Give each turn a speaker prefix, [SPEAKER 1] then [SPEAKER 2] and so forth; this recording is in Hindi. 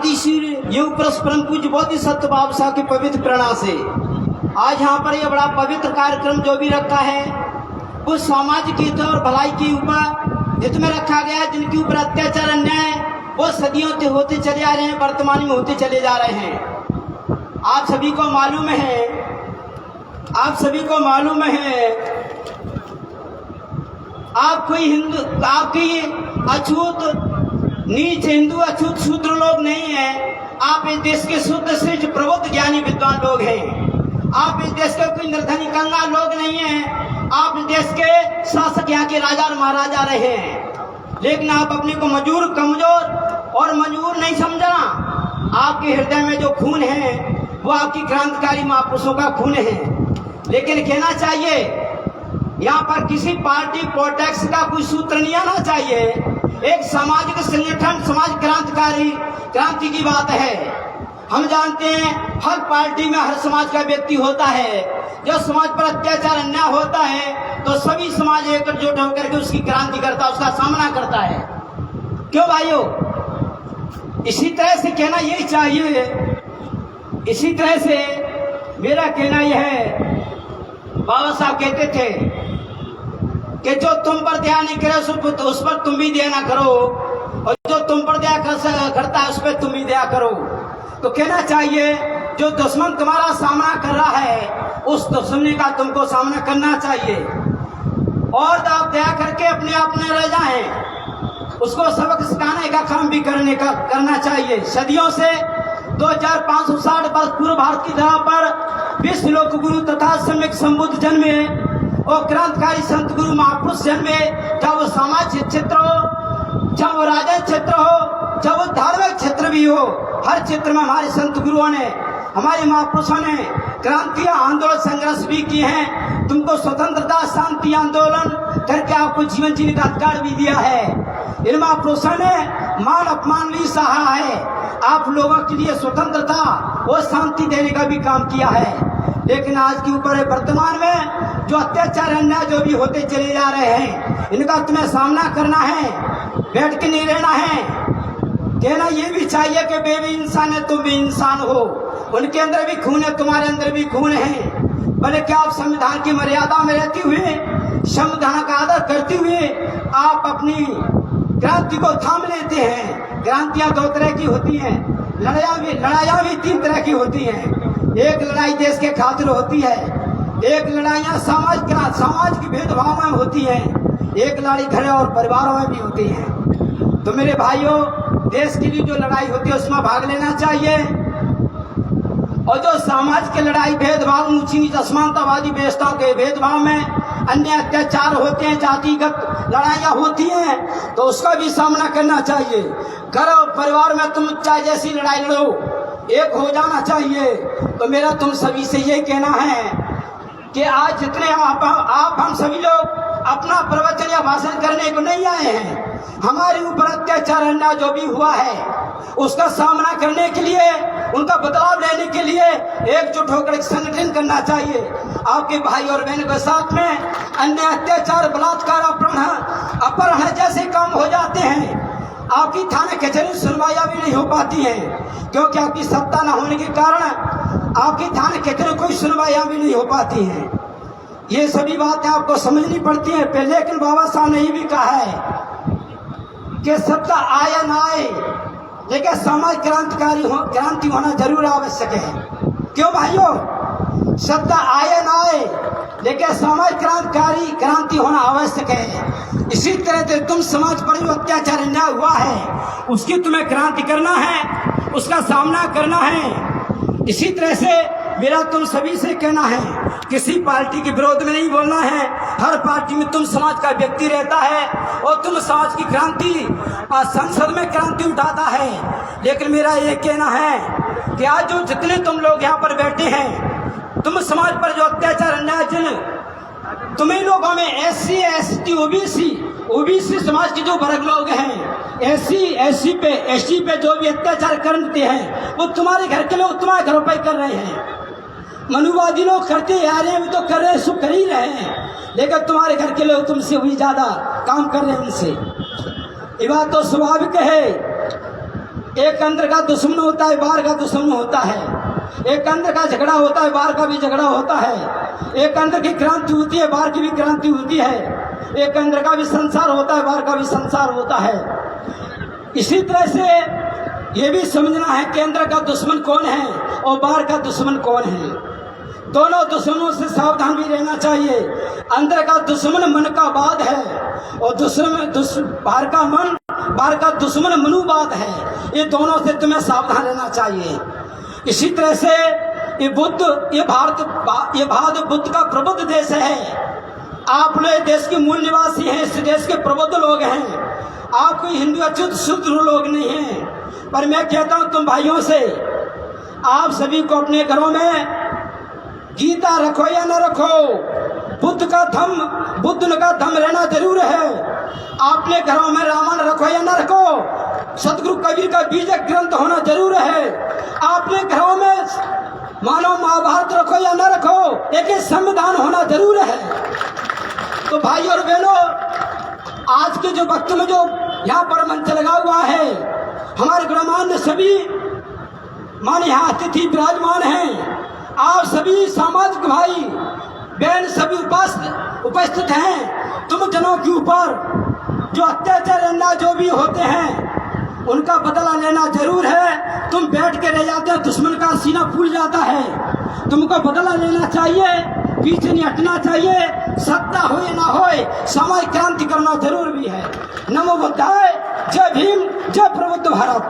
[SPEAKER 1] आदिशीर योग परम पूज्य बोधिसत्व बाबा की पवित्र प्रेरणा से आज यहाँ पर यह बड़ा पवित्र कार्यक्रम जो भी रखा है उस सामाजिक हित और भलाई के ऊपर हित में रखा गया है। जिनके ऊपर अत्याचार अन्याय वो सदियों से होते चले आ रहे हैं, वर्तमान में होते चले जा रहे हैं। आप सभी को मालूम है आप कोई हिंदू, आपकी अछूत नीच हिंदू अछूत शूद्र लोग नहीं हैं। आप इस देश के शुद्ध श्रेष्ठ प्रबुद्ध ज्ञानी विद्वान लोग हैं। आप इस देश के कोई निर्धनी कंगाल लोग नहीं हैं। आप इस देश के शासक, यहाँ के राजा और महाराजा रहे हैं। लेकिन आप अपने को मजबूर, कमजोर और मजबूर नहीं समझना। आपके हृदय में जो खून है वो आपकी क्रांतिकारी महापुरुषों का खून है। लेकिन कहना चाहिए यहाँ पर किसी पार्टी पॉलिटिक्स का कोई सूत्र नहीं आना चाहिए। एक सामाजिक संगठन, समाज क्रांति की बात है। हम जानते हैं हर पार्टी में हर समाज का व्यक्ति होता है। जब समाज पर अत्याचार अन्याय होता है तो सभी समाज एकजुट होकर के उसकी क्रांति करता है, उसका सामना करता है। क्यों भाइयों? इसी तरह से कहना यही चाहिए। इसी तरह से मेरा कहना यह है, बाबा साहब कहते थे कि जो तुम पर दया नहीं करे उस पर तुम भी दया ना करो, और जो तुम पर दया करता है उस पर तुम भी दया करो। तो कहना चाहिए जो दुश्मन तुम्हारा सामना कर रहा है उस दुश्मनी का तुमको सामना करना चाहिए, और आप दया करके अपने आप न रह जाएं। उसको सबक सिखाने का काम भी करना चाहिए। सदियों से 2560 वर्ष पूर्व भारत की धरा पर विश्व लोक गुरु तथा सम्यक संबुद्ध जन्मे और क्रांतिकारी संत गुरु महापुरुष जन्मे। चाहे वो सामाजिक क्षेत्र हो, चाहे वो राजनीतिक क्षेत्र हो, चाहे वो धार्मिक क्षेत्र भी हो, हर क्षेत्र में हमारे संत गुरुओं ने, हमारे महापुरुषों ने क्रांति आंदोलन संघर्ष भी किए हैं। तुमको स्वतंत्रता शांति आंदोलन करके आपको जीवन जीने का अधिकार भी दिया है। इन महापुरुषों ने मान अपमान भी सहा है। आप लोगों के लिए स्वतंत्रता और शांति देने का भी काम किया है। लेकिन आज के ऊपर वर्तमान में जो अत्याचार अन्याय जो भी होते चले जा रहे हैं, इनका तुम्हें सामना करना है, बैठ के नहीं रहना है। कहना ये भी चाहिए कि वे भी इंसान है, तुम भी इंसान हो। उनके अंदर भी खून है, तुम्हारे अंदर भी खून है। भले क्या आप संविधान की मर्यादा में रहते हुए, संविधान का आदर करते हुए आप अपनी क्रांति को थाम लेते हैं। क्रांतियां दो तरह की होती हैं, लड़ाइयां भी 3 तरह की होती हैं। एक लड़ाई देश के खातिर होती है, एक लड़ाइयां समाज के भेदभाव में होती है, एक लड़ाई घर और परिवारों में भी होती है। तो मेरे भाइयों, देश के लिए जो लड़ाई होती है उसमें भाग लेना चाहिए। और जो समाज की लड़ाई, भेदभाव, ऊंची नीच असमानतावादी व्यवस्थाओं के भेदभाव में अन्य अत्याचार होते हैं, जातिगत लड़ाइयाँ होती हैं, तो उसका भी सामना करना चाहिए। घर और परिवार में तुम चाहे जैसी लड़ाई लड़ो, एक हो जाना चाहिए। तो मेरा तुम सभी से ये कहना है कि आज जितने आप हम सभी लोग अपना प्रवचन या भाषण करने को नहीं आए हैं। हमारे ऊपर अत्याचार अन्याय जो भी हुआ है उसका सामना करने के लिए, उनका बदलाव लेने के लिए एकजुट होकर एक संगठन करना चाहिए। आपके भाई और बहन के साथ में अन्य अत्याचार, बलात्कार, अपहरण जैसे काम हो जाते हैं। आपकी थाने कचहरी सुनवाइयां भी नहीं हो पाती हैं, क्योंकि आपकी सत्ता न होने के कारण आपकी थाने कचहरी कोई सुनवाइयां भी नहीं हो पाती हैं। ये सभी बातें आपको समझनी पड़ती हैं। लेकिन बाबा साहब ने ये भी कहा है कि सत्ता आए न आए, लेकिन समाज क्रांति होना जरूर आवश्यक है। क्यों भाइयों? सत्ता आए न आए, लेकिन समाज क्रांति होना आवश्यक है। इसी तरह से तुम समाज पर जो अत्याचार अन्याय हुआ है उसकी तुम्हें क्रांति करना है, उसका सामना करना है। इसी तरह से मेरा तुम सभी से कहना है, किसी पार्टी के विरोध में नहीं बोलना है। हर पार्टी में तुम समाज का व्यक्ति रहता है और तुम समाज की क्रांति, संसद में क्रांति उठाता है। लेकिन मेरा ये कहना है कि आज जो जितने तुम लोग यहाँ पर बैठे हैं, तुम समाज पर जो अत्याचार अन्याय, तुम्हें लोगों में SC, ST, ओबीसी समाज के जो वर्ग लोग हैं, SC पे जो भी अत्याचार करते हैं वो तुम्हारे घर के लोग तुम्हारे घरों पर कर रहे हैं। मनुवादी लोग करते आ रहे हैं, वो तो कर रहे हैं, सुख कर ही रहे हैं, लेकिन तुम्हारे घर के लोग तुमसे भी ज्यादा काम कर रहे हैं उनसे। ये बात तो स्वाभाविक है। एक अंदर का दुश्मन होता है, बाहर का दुश्मन होता है। एक अंदर का झगड़ा होता है, बाहर का भी झगड़ा होता है। एक अंदर की क्रांति होती है, बाहर की भी क्रांति होती है। एक अंदर का भी संसार होता है, बाहर का भी संसार होता है। इसी तरह से ये भी समझना है कि अंदर का दुश्मन कौन है और बाहर का दुश्मन कौन है। दोनों दुश्मनों से सावधान भी रहना चाहिए। अंदर का दुश्मन मन का बाद है और बाहर का दुश्मन मनुवाद है। ये दोनों से तुम्हें सावधान रहना चाहिए। इसी तरह से ये भारत बुद्ध का प्रबुद्ध देश है। आप लोग देश के मूल निवासी हैं, इस देश के प्रबुद्ध लोग हैं। आप कोई हिंदू अच्युत शूद्र लोग नहीं हैं। पर मैं कहता हूं तुम भाइयों से, आप सभी को अपने घरों में गीता रखो या न रखो, बुद्ध का धम्म रहना जरूर है। आपने घरों में रामायण रखो या न रखो, सतगुरु कबीर का बीजक ग्रंथ होना जरूर है। आपने घरों में मानव महाभारत रखो या न रखो, एक संविधान होना जरूर है। तो भाई और बहनों, आज के जो वक्त में जो यहाँ पर मंच लगा हुआ है, हमारे गणमान्य सभी मान यहाँ अतिथि विराजमान हैं। आप सभी सामाजिक भाई बहन सभी उपस्थित हैं। तुम जनों के ऊपर जो अत्याचार अन्याय जो भी होते हैं उनका बदला लेना जरूर है। तुम बैठ के रह जाते हो, दुश्मन का सीना फूल जाता है। तुमको बदला लेना चाहिए, पीछे नहीं हटना चाहिए। सत्ता हो या ना हो, सामाजिक क्रांति करना जरूर भी है। नमो बुद्धाय, जय भीम, जय प्रबुद्ध भारत।